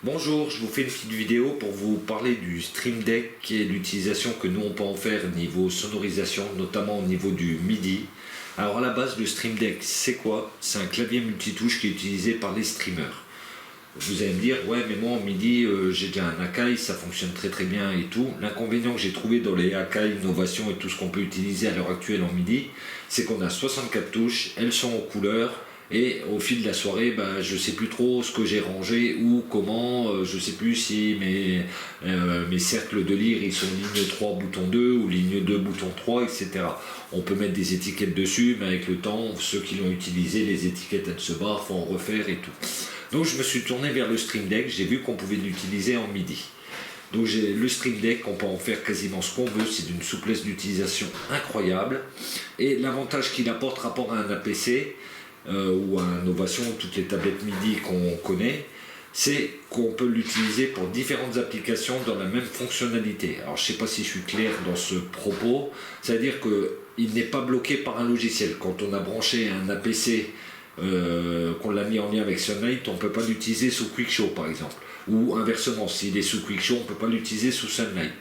Bonjour, je vous fais une petite vidéo pour vous parler du Stream Deck et l'utilisation que nous on peut en faire niveau sonorisation, notamment au niveau du MIDI. Alors à la base, le Stream Deck, c'est quoi? C'est un clavier multitouche qui est utilisé par les streamers. Vous allez me dire, ouais mais moi en MIDI j'ai déjà un Akai, ça fonctionne très très bien et tout. L'inconvénient que j'ai trouvé dans les Akai, Innovation et tout ce qu'on peut utiliser à l'heure actuelle en MIDI, c'est qu'on a 64 touches, elles sont en couleur. Et au fil de la soirée, je sais plus trop ce que j'ai rangé ou comment, je sais plus si mes cercles de lyre ils sont ligne 3 bouton 2 ou ligne 2 bouton 3, etc. On peut mettre des étiquettes dessus, mais avec le temps, ceux qui l'ont utilisé, les étiquettes elles se barrent, faut en refaire et tout. Donc je me suis tourné vers le Stream Deck, j'ai vu qu'on pouvait l'utiliser en MIDI. Donc j'ai le Stream Deck, on peut en faire quasiment ce qu'on veut, c'est d'une souplesse d'utilisation incroyable. Et l'avantage qu'il apporte rapport à un APC, ou à Innovation, toutes les tablettes MIDI qu'on connaît, c'est qu'on peut l'utiliser pour différentes applications dans la même fonctionnalité. Alors je ne sais pas si je suis clair dans ce propos, c'est-à-dire qu'il n'est pas bloqué par un logiciel. Quand on a branché un APC, qu'on l'a mis en lien avec Sunlight, on ne peut pas l'utiliser sous QuickShow par exemple. Ou inversement, s'il est sous QuickShow, on ne peut pas l'utiliser sous Sunlight.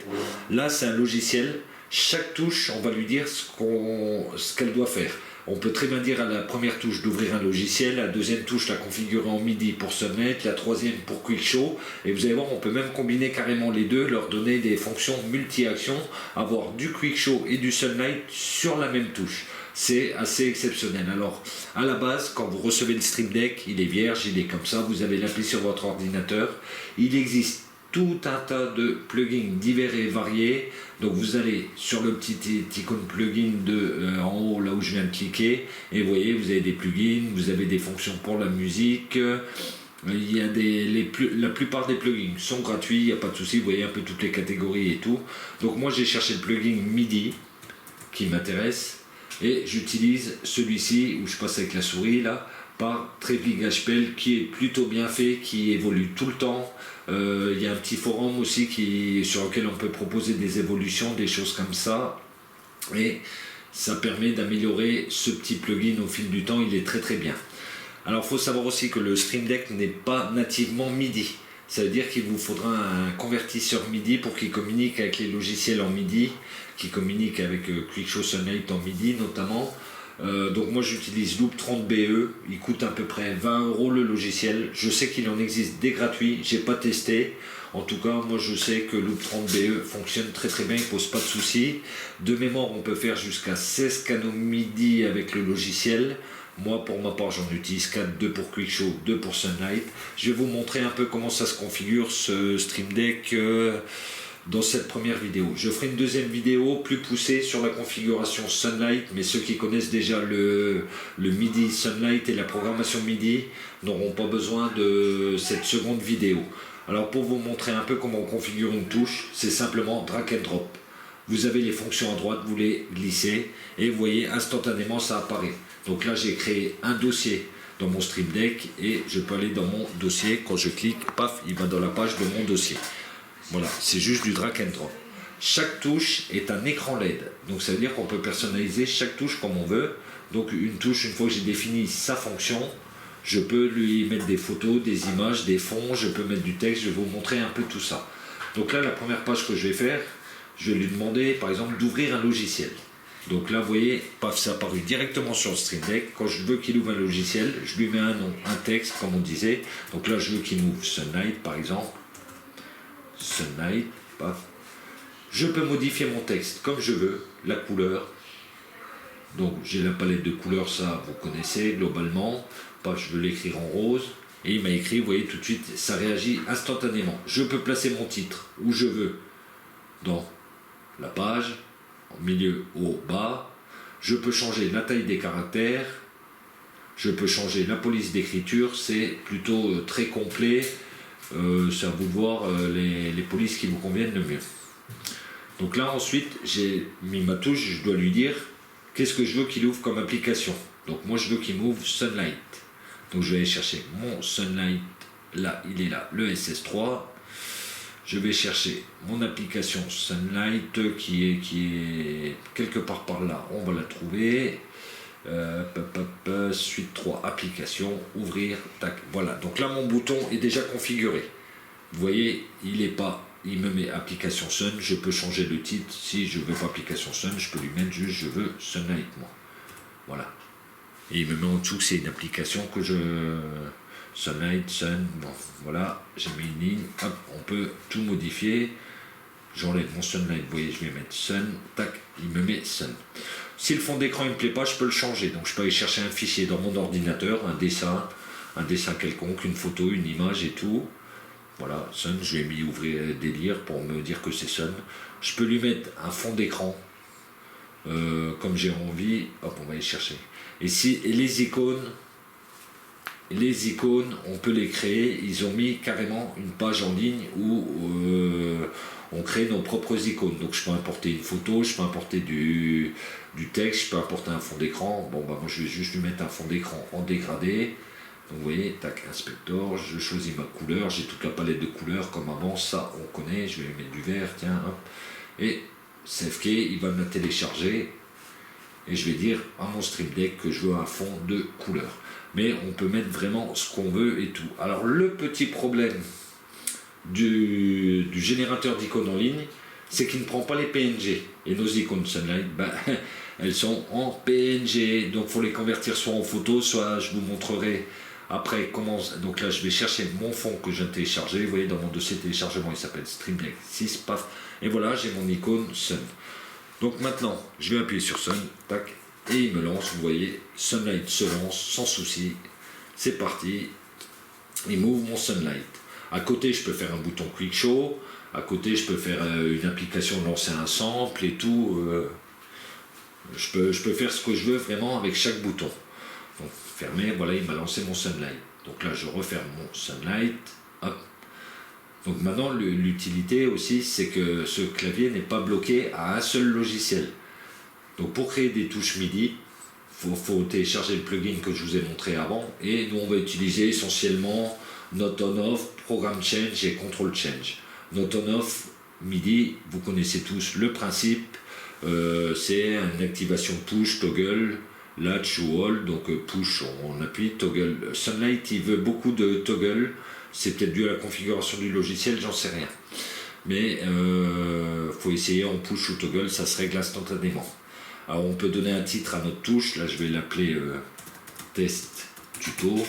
Là c'est un logiciel, chaque touche, on va lui dire ce qu'elle doit faire. On peut très bien dire à la première touche d'ouvrir un logiciel, la deuxième touche la configurer en MIDI pour Sunlight, la troisième pour QuickShow, et vous allez voir, on peut même combiner carrément les deux, leur donner des fonctions multi-actions, avoir du QuickShow et du Sunlight sur la même touche. C'est assez exceptionnel. Alors, à la base, quand vous recevez le Stream Deck, il est vierge, il est comme ça, vous avez l'appli sur votre ordinateur. Il existe tout un tas de plugins divers et variés. Donc vous allez sur le petit icône plugin en haut, là où je viens de cliquer, et vous voyez, vous avez des plugins, vous avez des fonctions pour la musique. Il y a la plupart des plugins sont gratuits, il n'y a pas de souci, vous voyez un peu toutes les catégories et tout. Donc moi j'ai cherché le plugin MIDI qui m'intéresse, et j'utilise celui-ci où je passe avec la souris là, par Trevlig HPL, qui est plutôt bien fait, qui évolue tout le temps. Il y a un petit forum aussi sur lequel on peut proposer des évolutions, des choses comme ça, et ça permet d'améliorer ce petit plugin au fil du temps. Il est très très bien. Alors il faut savoir aussi que le Stream Deck n'est pas nativement MIDI, ça veut dire qu'il vous faudra un convertisseur MIDI pour qu'il communique avec les logiciels en MIDI, qui communique avec QuickShow Sunlight en MIDI notamment. Donc moi j'utilise Loop 30BE, il coûte à peu près 20€ le logiciel. Je sais qu'il en existe des gratuits, j'ai pas testé. En tout cas, moi je sais que Loop 30BE fonctionne très très bien, il pose pas de soucis. De mémoire, on peut faire jusqu'à 16 canaux MIDI avec le logiciel. Moi pour ma part j'en utilise 4, 2 pour QuickShow, 2 pour Sunlight. Je vais vous montrer un peu comment ça se configure ce Stream Deck dans cette première vidéo. Je ferai une deuxième vidéo plus poussée sur la configuration Sunlight, mais ceux qui connaissent déjà le MIDI Sunlight et la programmation MIDI n'auront pas besoin de cette seconde vidéo. Alors pour vous montrer un peu comment on configure une touche, c'est simplement drag and drop. Vous avez les fonctions à droite, vous les glissez et vous voyez instantanément ça apparaît. Donc là j'ai créé un dossier dans mon Stream Deck et je peux aller dans mon dossier. Quand je clique, paf, il va dans la page de mon dossier. Voilà, c'est juste du drag and drop. Chaque touche est un écran LED. Donc ça veut dire qu'on peut personnaliser chaque touche comme on veut. Donc une touche, une fois que j'ai défini sa fonction, je peux lui mettre des photos, des images, des fonds, je peux mettre du texte, je vais vous montrer un peu tout ça. Donc là, la première page que je vais faire, je vais lui demander par exemple d'ouvrir un logiciel. Donc là, vous voyez, paf, ça apparu directement sur le Stream Deck. Quand je veux qu'il ouvre un logiciel, je lui mets un nom, un texte, comme on disait. Donc là, je veux qu'il m'ouvre Sunlight par exemple. Sunlight, paf. Je peux modifier mon texte comme je veux, la couleur. Donc j'ai la palette de couleurs, ça vous connaissez globalement. Paf, je veux l'écrire en rose. Et il m'a écrit, vous voyez tout de suite, ça réagit instantanément. Je peux placer mon titre où je veux dans la page, au milieu, au bas. Je peux changer la taille des caractères. Je peux changer la police d'écriture, c'est plutôt très complet. C'est à vous de voir les polices qui vous conviennent le mieux. Donc là ensuite j'ai mis ma touche, je dois lui dire qu'est-ce que je veux qu'il ouvre comme application. Donc moi je veux qu'il m'ouvre Sunlight. Donc je vais aller chercher mon Sunlight, là il est là, le SS3. Je vais chercher mon application Sunlight qui est quelque part par là, on va la trouver. Suite 3, application, ouvrir, tac, voilà. Donc là mon bouton est déjà configuré. Vous voyez, il me met application Sun, je peux changer le titre. Si je veux pas application Sun, je peux lui mettre juste je veux Sunlight moi. Voilà. Et il me met en dessous que c'est une application que je... Sunlight, Sun, bon, voilà, j'ai mis une ligne, hop, on peut tout modifier. J'enlève mon Sunlight, vous voyez, je vais mettre Sun, tac, il me met Sun. Si le fond d'écran ne me plaît pas, je peux le changer. Donc je peux aller chercher un fichier dans mon ordinateur, un dessin quelconque, une photo, une image et tout. Voilà, Sun, je vais m'y ouvrir délire pour me dire que c'est Sun. Je peux lui mettre un fond d'écran comme j'ai envie. Hop, on va aller chercher. Et les icônes, on peut les créer. Ils ont mis carrément une page en ligne où on crée nos propres icônes. Donc je peux importer une photo, je peux importer du texte, je peux importer un fond d'écran. Bon, bah moi je vais juste lui mettre un fond d'écran en dégradé. Donc vous voyez, tac, inspecteur, je choisis ma couleur, j'ai toute la palette de couleurs comme avant, ça on connaît, je vais mettre du vert, tiens, hop. Et Save Key, il va me la télécharger. Et je vais dire à mon Stream Deck que je veux un fond de couleur. Mais on peut mettre vraiment ce qu'on veut et tout. Alors le petit problème du générateur d'icônes en ligne, c'est qu'il ne prend pas les PNG. Et nos icônes Sunlight, ben, elles sont en PNG. Donc il faut les convertir soit en photo, soit je vous montrerai après comment. Donc là je vais chercher mon fond que j'ai téléchargé. Vous voyez dans mon dossier téléchargement, il s'appelle Stream Deck 6, paf. Et voilà, j'ai mon icône Sun. Donc maintenant, je vais appuyer sur Sun, tac, et il me lance, vous voyez, Sunlight se lance sans souci. C'est parti. Il m'ouvre mon Sunlight. À côté, je peux faire un bouton Quick Show. À côté, je peux faire une application, lancer un sample et tout. Je peux faire ce que je veux vraiment avec chaque bouton. Donc, fermé, voilà, il m'a lancé mon Sunlight. Donc là, je referme mon Sunlight. Hop. Donc maintenant, l'utilité aussi, c'est que ce clavier n'est pas bloqué à un seul logiciel. Donc pour créer des touches MIDI, il faut télécharger le plugin que je vous ai montré avant. Et nous, on va utiliser essentiellement Note On-Off, Program Change et Control Change. Note On-Off, MIDI, vous connaissez tous le principe. C'est une activation push, toggle, latch ou all. Donc push, on appuie, toggle. Sunlight, il veut beaucoup de toggle. C'est peut-être dû à la configuration du logiciel, j'en sais rien. Mais faut essayer en push ou toggle, ça se règle instantanément. Alors on peut donner un titre à notre touche, là je vais l'appeler test tuto.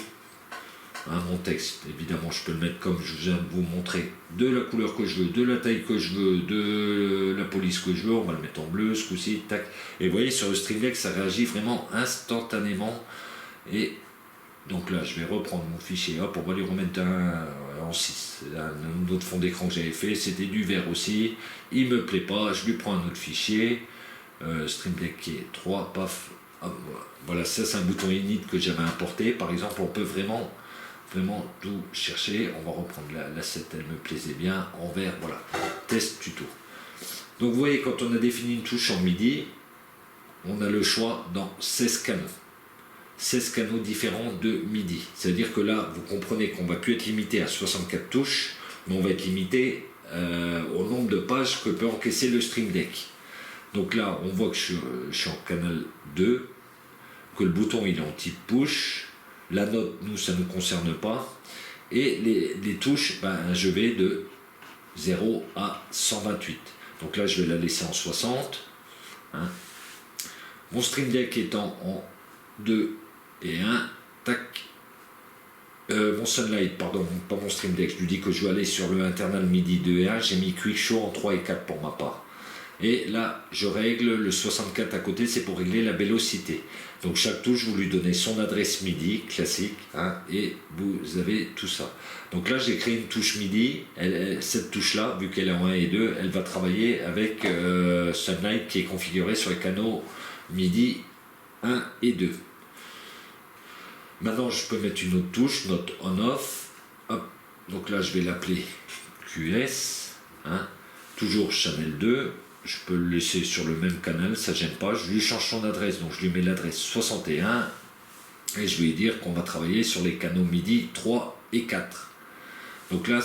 Hein, mon texte, évidemment je peux le mettre comme je viens de vous montrer, de la couleur que je veux, de la taille que je veux, de la police que je veux, on va le mettre en bleu ce coup-ci, tac. Et vous voyez sur le Stream Deck ça réagit vraiment instantanément. Et donc là, je vais reprendre mon fichier, hop, on va lui remettre en 6. Un autre fond d'écran que j'avais fait, c'était du vert aussi. Il me plaît pas, je lui prends un autre fichier. Stream Deck qui est 3, paf. Hop, voilà, ça c'est un bouton init que j'avais importé. Par exemple, on peut vraiment tout chercher. On va reprendre la 7, elle me plaisait bien. En vert, voilà. Test tuto. Donc vous voyez, quand on a défini une touche en MIDI, on a le choix dans 16 canaux. 16 canaux différents de MIDI. C'est-à-dire que là, vous comprenez qu'on ne va plus être limité à 64 touches, mais on va être limité au nombre de pages que peut encaisser le Stream Deck. Donc là, on voit que je suis en canal 2, que le bouton il est en type push, la note, nous, ça ne nous concerne pas, et les touches, ben, je vais de 0 à 128. Donc là, je vais la laisser en 60. Hein. Mon Stream Deck étant en 2 et 1, tac. Mon Sunlight, pardon, pas mon Stream Deck, je lui dis que je vais aller sur le internal MIDI 2 et 1, j'ai mis Quick Show en 3 et 4 pour ma part. Et là, je règle le 64 à côté, c'est pour régler la vélocité. Donc chaque touche, vous lui donnez son adresse MIDI classique, hein, et vous avez tout ça. Donc là, j'ai créé une touche MIDI. Cette touche-là, vu qu'elle est en 1 et 2, elle va travailler avec Sunlight qui est configuré sur les canaux MIDI 1 et 2. Maintenant, je peux mettre une autre touche, Note On-Off. Hop. Donc là, je vais l'appeler QS. Hein. Toujours Channel 2. Je peux le laisser sur le même canal, ça ne gêne pas. Je lui change son adresse, donc je lui mets l'adresse 61. Et je vais lui dire qu'on va travailler sur les canaux MIDI 3 et 4. Donc là,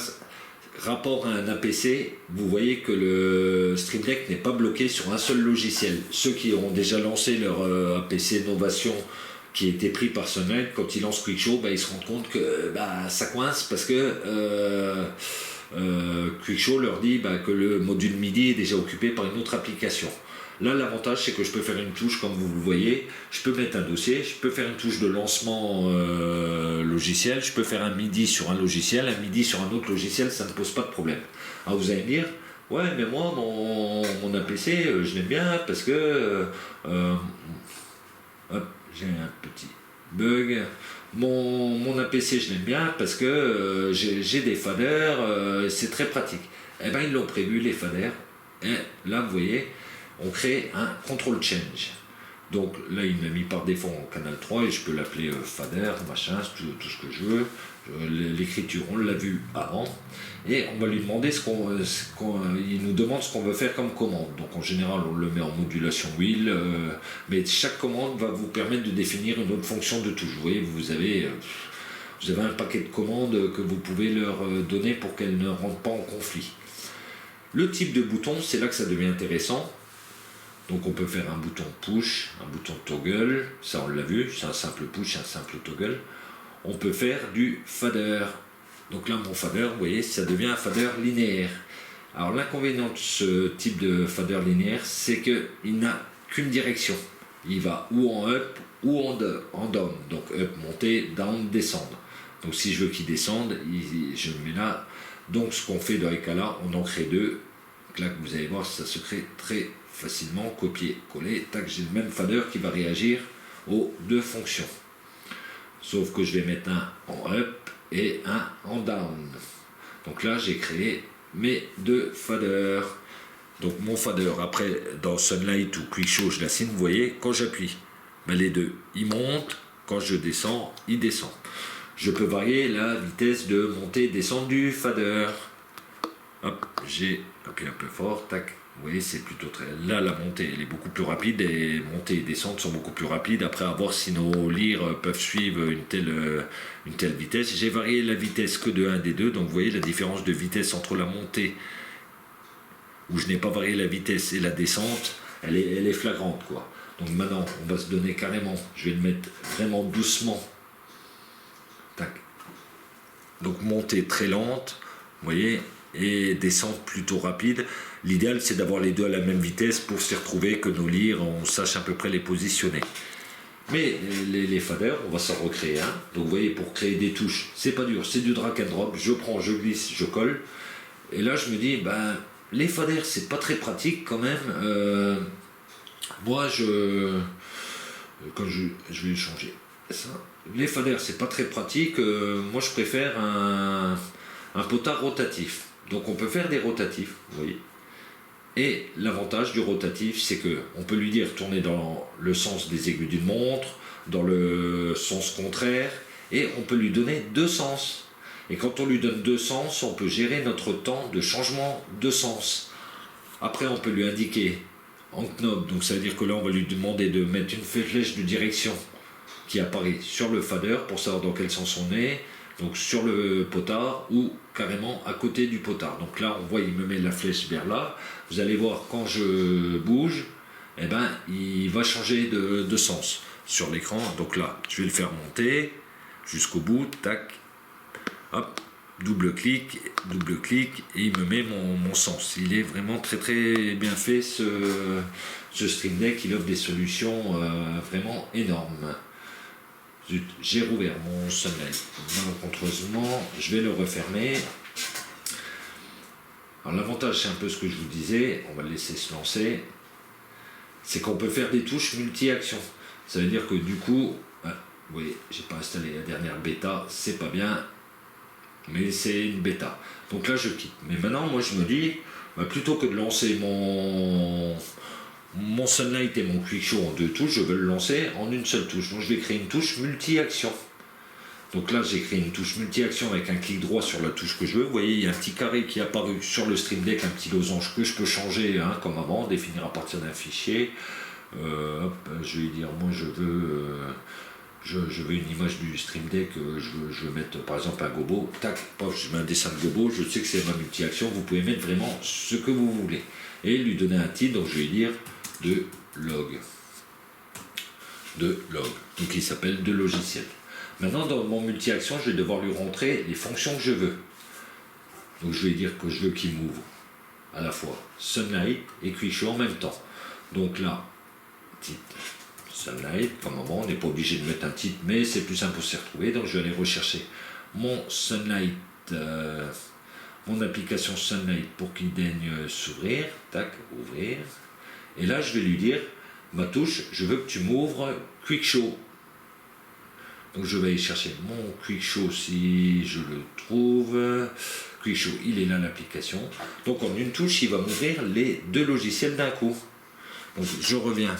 rapport à un APC, vous voyez que le Stream Deck n'est pas bloqué sur un seul logiciel. Ceux qui ont déjà lancé leur APC Novation qui a été pris par Sunlight, quand ils lancent Quick Show, ils se rendent compte que ça coince parce que QuickShow leur dit que le module MIDI est déjà occupé par une autre application. Là, l'avantage, c'est que je peux faire une touche, comme vous le voyez, je peux mettre un dossier, je peux faire une touche de lancement logiciel, je peux faire un MIDI sur un logiciel, un MIDI sur un autre logiciel, ça ne pose pas de problème. Alors vous allez me dire, ouais, mais moi, mon APC, je l'aime bien parce que... hop, j'ai un petit bug. Mon APC, je l'aime bien parce que j'ai des faders, c'est très pratique. Eh bien, ils l'ont prévu, les faders. Et là, vous voyez, on crée un control change. Donc là, il m'a mis par défaut en canal 3 et je peux l'appeler fader, machin, tout ce que je veux. L'écriture, on l'a vu avant. Et on va lui demander il nous demande ce qu'on veut faire comme commande. Donc en général, on le met en modulation wheel, mais chaque commande va vous permettre de définir une autre fonction de touche. Vous voyez, vous avez un paquet de commandes que vous pouvez leur donner pour qu'elles ne rentrent pas en conflit. Le type de bouton, c'est là que ça devient intéressant. Donc on peut faire un bouton push, un bouton toggle, ça on l'a vu, c'est un simple push, un simple toggle. On peut faire du fader. Donc là mon fader, vous voyez, ça devient un fader linéaire. Alors l'inconvénient de ce type de fader linéaire, c'est qu'il n'a qu'une direction. Il va ou en up ou en down. Donc up monter, down descendre. Donc si je veux qu'il descende, je le mets là. Donc ce qu'on fait dans les cas-là, on en crée deux. Là vous allez voir, ça se crée très facilement, copier, coller, tac, j'ai le même fader qui va réagir aux deux fonctions. Sauf que je vais mettre un en up et un en down. Donc là, j'ai créé mes deux faders. Donc mon fader, après, dans Sunlight ou QuickShow, je l'assigne, vous voyez, quand j'appuie, les deux, ils montent, quand je descends, ils descendent. Je peux varier la vitesse de montée et descente du fader. Hop, j'ai appuyé un peu fort, tac. Vous voyez, c'est plutôt très... Là, la montée, elle est beaucoup plus rapide et montée et descente sont beaucoup plus rapides. Après, à voir si nos lyres peuvent suivre une telle vitesse. J'ai varié la vitesse que de 1 des deux. Donc, vous voyez, la différence de vitesse entre la montée, où je n'ai pas varié la vitesse, et la descente, elle est flagrante, quoi. Donc, maintenant, on va se donner carrément... Je vais le mettre vraiment doucement. Tac. Donc, montée très lente, vous voyez, et descente plutôt rapide. L'idéal, c'est d'avoir les deux à la même vitesse pour s'y retrouver, que nos lyres, on sache à peu près les positionner. Mais les faders, on va s'en recréer un. Donc vous voyez, pour créer des touches, c'est pas dur, c'est du drag and drop. Je prends, je glisse, je colle. Et là, je me dis, les faders, c'est pas très pratique quand même. Moi, quand je vais changer ça. Les faders, c'est pas très pratique. Moi, je préfère un potard rotatif. Donc on peut faire des rotatifs, vous voyez. Et l'avantage du rotatif, c'est qu'on peut lui dire tourner dans le sens des aiguilles d'une montre, dans le sens contraire, et on peut lui donner deux sens. Et quand on lui donne deux sens, on peut gérer notre temps de changement de sens. Après, on peut lui indiquer en knob, donc ça veut dire que là, on va lui demander de mettre une flèche de direction qui apparaît sur le fader pour savoir dans quel sens on est, donc sur le potard ou carrément à côté du potard. Donc là, on voit, il me met la flèche vers là. Vous allez voir, quand je bouge, il va changer de sens sur l'écran. Donc là, je vais le faire monter jusqu'au bout, tac, hop, double clic, et il me met mon sens. Il est vraiment très très bien fait, ce Stream Deck. Il offre des solutions vraiment énormes. Zut, j'ai rouvert mon Sunlight malencontreusement, je vais le refermer. Alors l'avantage, c'est un peu ce que je vous disais, on va le laisser se lancer, c'est qu'on peut faire des touches multi-actions. Ça veut dire que du coup, vous voyez, j'ai pas installé la dernière bêta, c'est pas bien, mais c'est une bêta. Donc là, je quitte. Mais maintenant, moi, je me dis, plutôt que de lancer mon Sunlight et mon QuickShow en deux touches, je veux le lancer en une seule touche. Donc je vais créer une touche multi-action. Donc là, j'ai créé une touche multi-action avec un clic droit sur la touche que je veux. Vous voyez, il y a un petit carré qui est apparu sur le Stream Deck, un petit losange que je peux changer comme avant, définir à partir d'un fichier. Je vais dire, moi je veux une image du Stream Deck, je veux mettre par exemple un gobo, tac, pof, je mets un dessin de gobo, je sais que c'est ma multi-action, vous pouvez mettre vraiment ce que vous voulez. Et lui donner un titre, donc je vais dire de log. Donc il s'appelle de logiciel. Maintenant, dans mon multi-action, je vais devoir lui rentrer les fonctions que je veux. Donc je vais dire que je veux qu'il m'ouvre à la fois Sunlight et Quick Show en même temps. Donc là, titre Sunlight, comme moment, on n'est pas obligé de mettre un titre, mais c'est plus simple pour s'y retrouver. Donc je vais aller rechercher mon Sunlight, mon application Sunlight pour qu'il daigne s'ouvrir. Tac, ouvrir. Et là, je vais lui dire, ma touche, je veux que tu m'ouvres Quick Show. Donc je vais aller chercher mon Quick Show si je le trouve. Quick Show, il est là l'application. Donc en une touche, il va m'ouvrir les deux logiciels d'un coup. Donc je reviens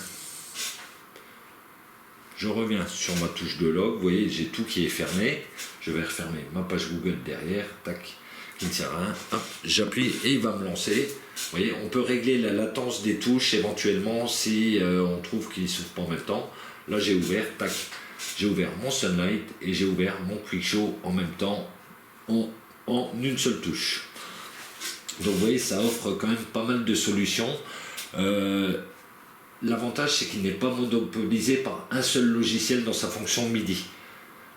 sur ma touche de log. Vous voyez, j'ai tout qui est fermé. Je vais refermer ma page Google derrière. Tac, qui ne sert à rien. Hop, j'appuie et il va me lancer. Vous voyez, on peut régler la latence des touches éventuellement si on trouve qu'ils ne s'ouvrent pas en même temps. Là, j'ai ouvert. Tac. J'ai ouvert mon Sunlight et j'ai ouvert mon Quick Show en même temps en une seule touche. Donc vous voyez, ça offre quand même pas mal de solutions. L'avantage, c'est qu'il n'est pas monopolisé par un seul logiciel dans sa fonction MIDI.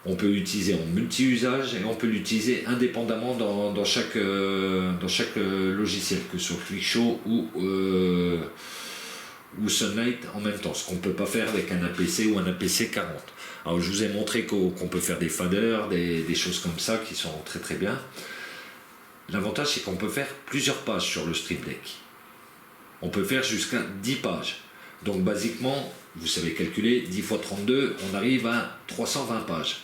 On peut l'utiliser en multi-usage et on peut l'utiliser indépendamment dans chaque logiciel, que ce soit Quick Show ou Sunlight en même temps, ce qu'on ne peut pas faire avec un APC ou un APC 40. Alors je vous ai montré qu'on peut faire des faders, des choses comme ça qui sont très très bien. L'avantage, c'est qu'on peut faire plusieurs pages sur le Stream Deck. On peut faire jusqu'à 10 pages. Donc basiquement, vous savez calculer, 10 x 32, on arrive à 320 pages.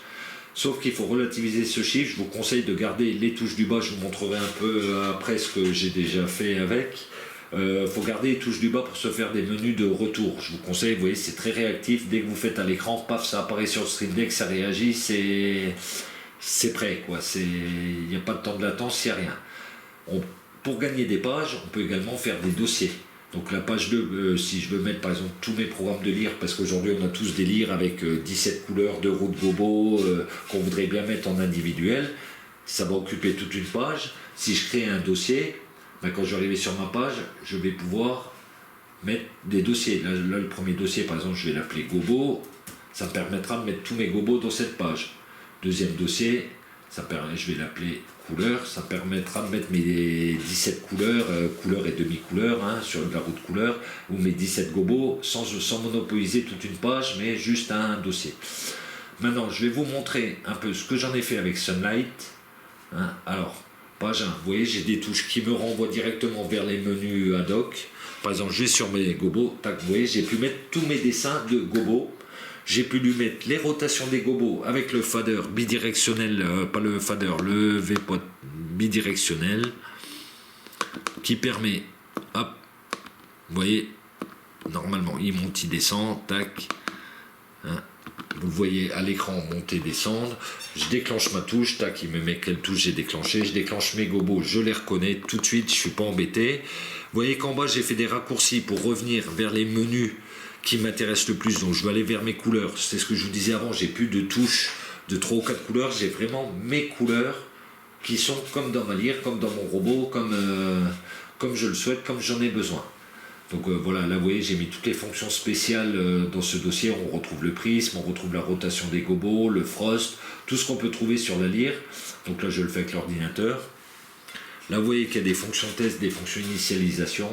Sauf qu'il faut relativiser ce chiffre. Je vous conseille de garder les touches du bas. Je vous montrerai un peu après ce que j'ai déjà fait avec. Faut garder les touches du bas pour se faire des menus de retour. Je vous conseille, vous voyez, c'est très réactif. Dès que vous faites à l'écran, paf, ça apparaît sur le Stream Deck, ça réagit, c'est prêt, quoi. Il n'y a pas de temps de latence, il n'y a rien. Pour gagner des pages, on peut également faire des dossiers. Donc la page 2, si je veux mettre par exemple tous mes programmes de lire, parce qu'aujourd'hui on a tous des lires avec 17 couleurs de route gobo qu'on voudrait bien mettre en individuel, ça va occuper toute une page. Si je crée un dossier, quand je vais arriver sur ma page, je vais pouvoir mettre des dossiers. Là, le premier dossier, par exemple, je vais l'appeler Gobo. Ça me permettra de mettre tous mes gobos dans cette page. Deuxième dossier, je vais l'appeler Couleur. Ça me permettra de mettre mes 17 couleurs, couleurs et demi-couleurs, sur la route couleur, ou mes 17 gobos, sans monopoliser toute une page, mais juste un dossier. Maintenant, je vais vous montrer un peu ce que j'en ai fait avec Sunlight. Alors, page 1, vous voyez, j'ai des touches qui me renvoient directement vers les menus ad hoc. Par exemple, je vais sur mes gobos, tac, vous voyez, j'ai pu mettre tous mes dessins de gobos. J'ai pu lui mettre les rotations des gobos avec le fader bidirectionnel, pas le fader, le V-Pot bidirectionnel, qui permet, hop, vous voyez, normalement il monte, il descend, tac, vous voyez à l'écran monter, descendre. Je déclenche ma touche, tac, il me met quelle touche j'ai déclenché. Je déclenche mes gobos, je les reconnais tout de suite, je ne suis pas embêté. Vous voyez qu'en bas j'ai fait des raccourcis pour revenir vers les menus qui m'intéressent le plus. Donc je vais aller vers mes couleurs. C'est ce que je vous disais avant, j'ai plus de touches de 3 ou 4 couleurs, j'ai vraiment mes couleurs qui sont comme dans ma lyre, comme dans mon robot, comme je le souhaite, comme j'en ai besoin. Donc voilà, là vous voyez, j'ai mis toutes les fonctions spéciales dans ce dossier. On retrouve le prisme, on retrouve la rotation des gobos, le frost, tout ce qu'on peut trouver sur la lyre. Donc là je le fais avec l'ordinateur. Là vous voyez qu'il y a des fonctions test, des fonctions initialisation.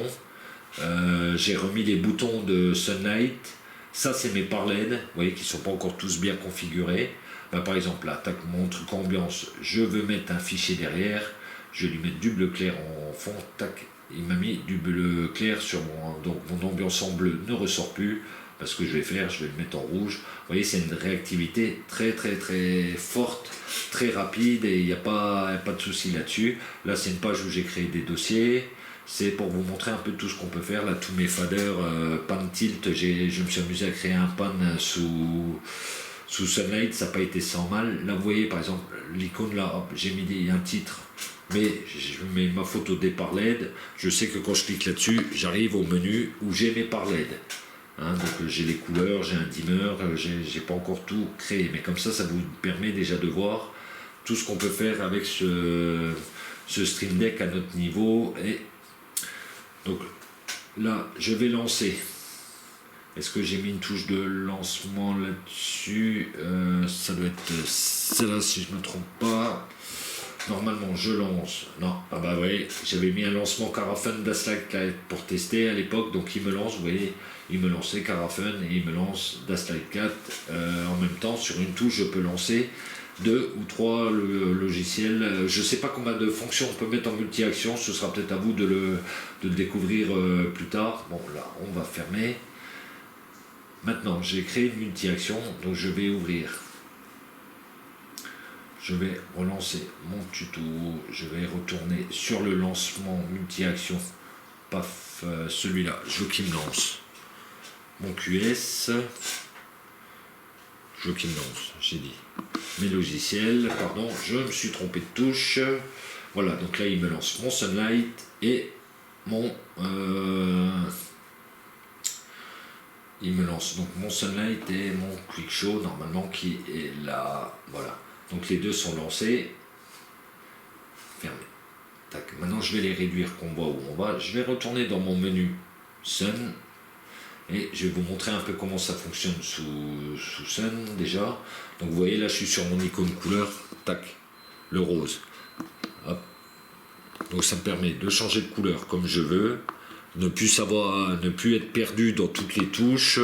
J'ai remis les boutons de Sunlight. Ça c'est mes par LED, vous voyez qu'ils ne sont pas encore tous bien configurés. Par exemple là, tac, mon truc ambiance, je veux mettre un fichier derrière, je vais lui mettre du bleu clair en fond, tac, il m'a mis du bleu clair sur donc mon ambiance en bleu ne ressort plus. Parce que je vais faire, je vais le mettre en rouge. Vous voyez, c'est une réactivité très très très forte, très rapide et il n'y a pas de souci là-dessus. Là c'est une page où j'ai créé des dossiers. C'est pour vous montrer un peu tout ce qu'on peut faire. Là, tous mes faders, pan tilt, je me suis amusé à créer un pan sous Sunlight, ça n'a pas été sans mal. Là, vous voyez, par exemple, l'icône là, hop, j'ai mis un titre, mais je mets ma photo des par LED. Je sais que quand je clique là-dessus, j'arrive au menu où j'ai mes par LED. Donc j'ai les couleurs, j'ai un dimmer, j'ai pas encore tout créé. Mais comme ça vous permet déjà de voir tout ce qu'on peut faire avec ce Stream Deck à notre niveau. Et donc là, je vais lancer. Est-ce que j'ai mis une touche de lancement là-dessus? Ça doit être celle-là si je ne me trompe pas. Normalement, je lance. Non, ah bah oui, j'avais mis un lancement Carafun d'Aslight pour tester à l'époque, donc il me lance, vous voyez, il me lançait Carafun et il me lance d'Aslight 4. En même temps, sur une touche, je peux lancer 2 ou 3 logiciels. Je ne sais pas combien de fonctions on peut mettre en multi-action, ce sera peut-être à vous de le découvrir plus tard. Bon, là, on va fermer. Maintenant, j'ai créé une multi-action, donc je vais ouvrir. Je vais relancer mon tuto, je vais retourner sur le lancement multi-action. Paf, celui-là, je veux qu'il me lance. Mon QS, je veux qu'il me lance, j'ai dit. Mes logiciels, pardon, je me suis trompé de touche. Voilà, donc là il me lance mon Sunlight et mon... il me lance donc mon Sunlight et mon Quick Show normalement qui est là, voilà. Donc les deux sont lancés. Fermé. Tac. Maintenant je vais les réduire qu'on voit où on va. Je vais retourner dans mon menu Sun et je vais vous montrer un peu comment ça fonctionne sous Sun déjà. Donc vous voyez là je suis sur mon icône couleur, tac, le rose. Hop. Donc ça me permet de changer de couleur comme je veux, ne plus être perdu dans toutes les touches.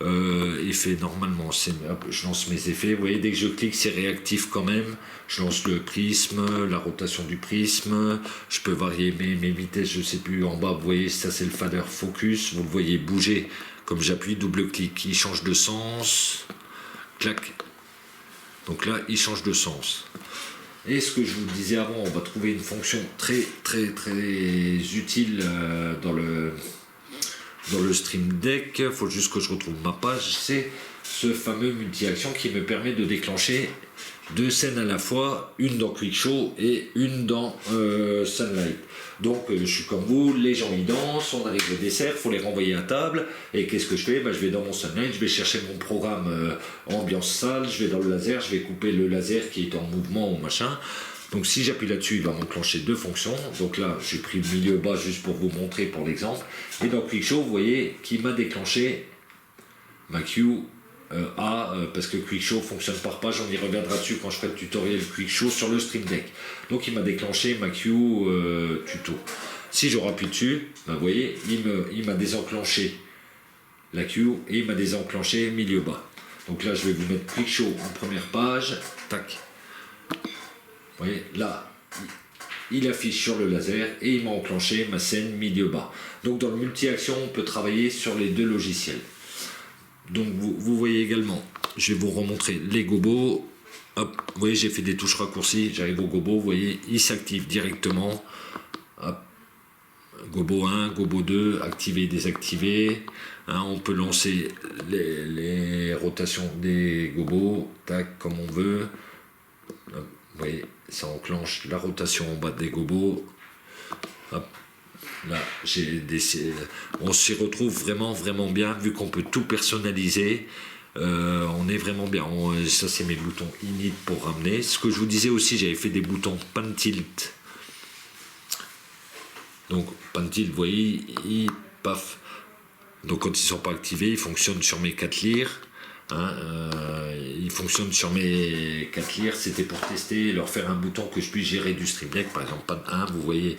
Effet normalement, hop, je lance mes effets. Vous voyez, dès que je clique, c'est réactif quand même. Je lance le prisme, la rotation du prisme. Je peux varier mes vitesses, je sais plus. En bas, vous voyez, ça c'est le fader focus. Vous le voyez bouger. Comme j'appuie, double-clic, il change de sens. Clac. Donc là, il change de sens. Et ce que je vous disais avant, on va trouver une fonction très utile dans le Stream Deck. Il faut juste que je retrouve ma page. C'est ce fameux multi-action qui me permet de déclencher 2 scènes à la fois, une dans Quick Show et une dans Sunlight. Donc je suis comme vous, les gens y dansent, on arrive au dessert, il faut les renvoyer à table. Et qu'est-ce que je fais? Je vais dans mon Sunlight, je vais chercher mon programme ambiance salle, je vais dans le laser, je vais couper le laser qui est en mouvement ou machin. Donc si j'appuie là-dessus, il va m'enclencher 2 fonctions. Donc là, j'ai pris le milieu bas juste pour vous montrer pour l'exemple. Et dans Quick Show, vous voyez qu'il m'a déclenché ma Q parce que Quick Show fonctionne par page. On y reviendra dessus quand je ferai le tutoriel Quick Show sur le Stream Deck. Donc il m'a déclenché ma Q tuto. Si je rappuie dessus, vous voyez, il m'a désenclenché la Q et il m'a désenclenché milieu bas. Donc là, je vais vous mettre Quick Show en première page. Tac. Vous voyez, là, il affiche sur le laser et il m'a enclenché ma scène milieu bas. Donc dans le multi-action, on peut travailler sur les 2 logiciels. Donc vous voyez également, je vais vous remontrer les gobos. Hop, vous voyez, j'ai fait des touches raccourcies, j'arrive au gobo, vous voyez, il s'active directement. Hop, gobo 1, gobo 2, activer, désactiver. Hein, on peut lancer les rotations des gobos, tac, comme on veut. Hop, vous voyez, ça enclenche la rotation en bas des gobos. Hop. Là, on s'y retrouve vraiment bien, vu qu'on peut tout personnaliser. On est vraiment bien. Ça, c'est mes boutons init pour ramener. Ce que je vous disais aussi, j'avais fait des boutons pan tilt. Donc, pan tilt, vous voyez, paf. Donc, quand ils ne sont pas activés, ils fonctionnent sur mes 4 lyres. Hein, il fonctionne sur mes 4 lyres. C'était pour tester, leur faire un bouton que je puisse gérer du Stream Deck. Par exemple, pan 1, vous voyez.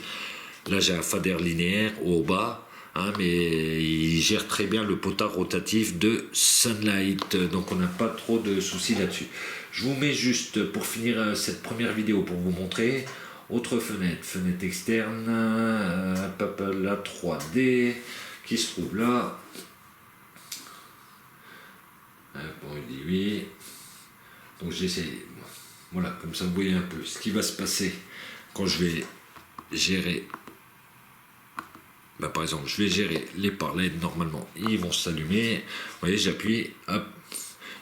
Là, j'ai un fader linéaire au bas, hein, mais il gère très bien le potard rotatif de Sunlight. Donc, on n'a pas trop de soucis là-dessus. Je vous mets juste, pour finir cette première vidéo, pour vous montrer, autre fenêtre externe, la 3D, qui se trouve là. Bon, il dit oui. Donc, j'essaie. Voilà, comme ça, vous voyez un peu ce qui va se passer quand je vais gérer. Par exemple, je vais gérer les par LED, normalement ils vont s'allumer. Vous voyez, j'appuie, hop,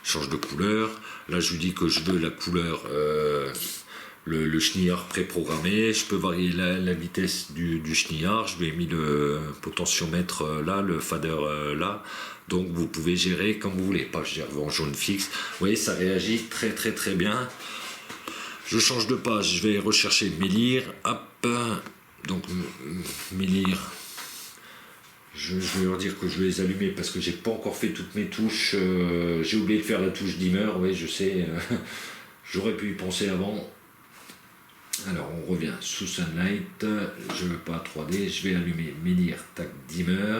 change de couleur. Là, je lui dis que je veux la couleur, le chenillard préprogrammé. Je peux varier la vitesse du chenillard. Je lui ai mis le potentiomètre là, le fader là. Donc, vous pouvez gérer comme vous voulez. Pas, je gère en jaune fixe. Vous voyez, ça réagit très bien. Je change de page, je vais rechercher mes lyres. Hop, donc mes lyres. Je vais leur dire que je vais les allumer parce que j'ai pas encore fait toutes mes touches. J'ai oublié de faire la touche dimmer, oui je sais. J'aurais pu y penser avant. Alors on revient sous Sunlight, je veux pas 3D, je vais allumer Menhir Tac Dimmer,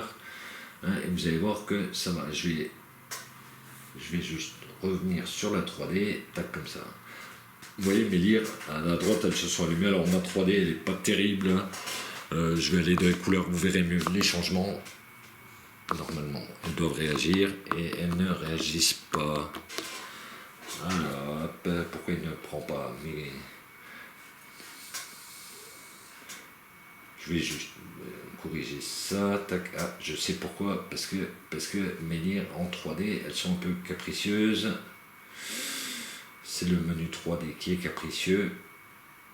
hein, et vous allez voir que ça va. Je vais juste revenir sur la 3D, tac comme ça. Vous voyez mes lyres à la droite elles se sont allumées. Alors ma 3D elle est pas terrible, hein. Je vais aller dans les couleurs, vous verrez mieux les changements. Normalement elles doivent réagir et elles ne réagissent pas. Alors hop, pourquoi il ne prend pas? Mais je vais juste corriger ça, tac, ah, je sais pourquoi, parce que mes lyres en 3D elles sont un peu capricieuses. C'est le menu 3D qui est capricieux,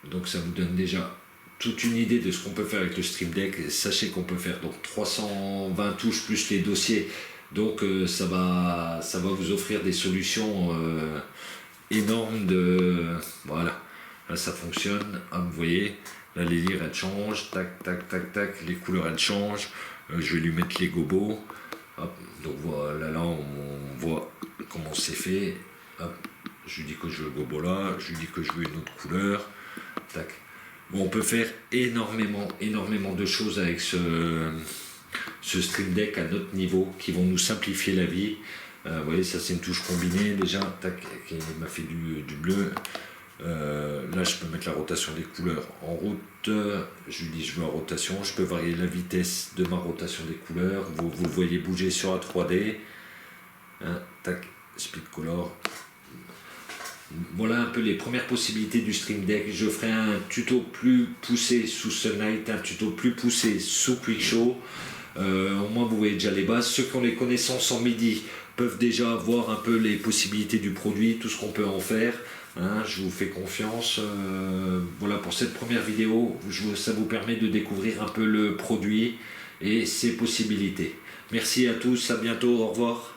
donc ça vous donne déjà toute une idée de ce qu'on peut faire avec le Stream Deck. Sachez qu'on peut faire donc 320 touches plus les dossiers, donc ça va vous offrir des solutions énormes de... Voilà, là ça fonctionne, ah, vous voyez, là les lyres elles changent, tac, tac, tac, tac, les couleurs elles changent, je vais lui mettre les gobos, hop, donc voilà, là on voit comment c'est fait, hop. Je lui dis que je veux le gobo là, je lui dis que je veux une autre couleur. Tac. Bon, on peut faire énormément de choses avec ce Stream Deck à notre niveau qui vont nous simplifier la vie. Vous voyez, ça c'est une touche combinée déjà. Tac, qui m'a fait du bleu. Là, je peux mettre la rotation des couleurs en route. Je lui dis je veux en rotation. Je peux varier la vitesse de ma rotation des couleurs. Vous le voyez bouger sur la 3D. Hein, tac, speed color. Voilà un peu les premières possibilités du Stream Deck. Je ferai un tuto plus poussé sous Sunlight, un tuto plus poussé sous QuickShow. Au moins vous voyez déjà les bases. Ceux qui ont les connaissances en MIDI peuvent déjà voir un peu les possibilités du produit, tout ce qu'on peut en faire. Hein, je vous fais confiance. Voilà pour cette première vidéo. Ça vous permet de découvrir un peu le produit et ses possibilités. Merci à tous, à bientôt, au revoir.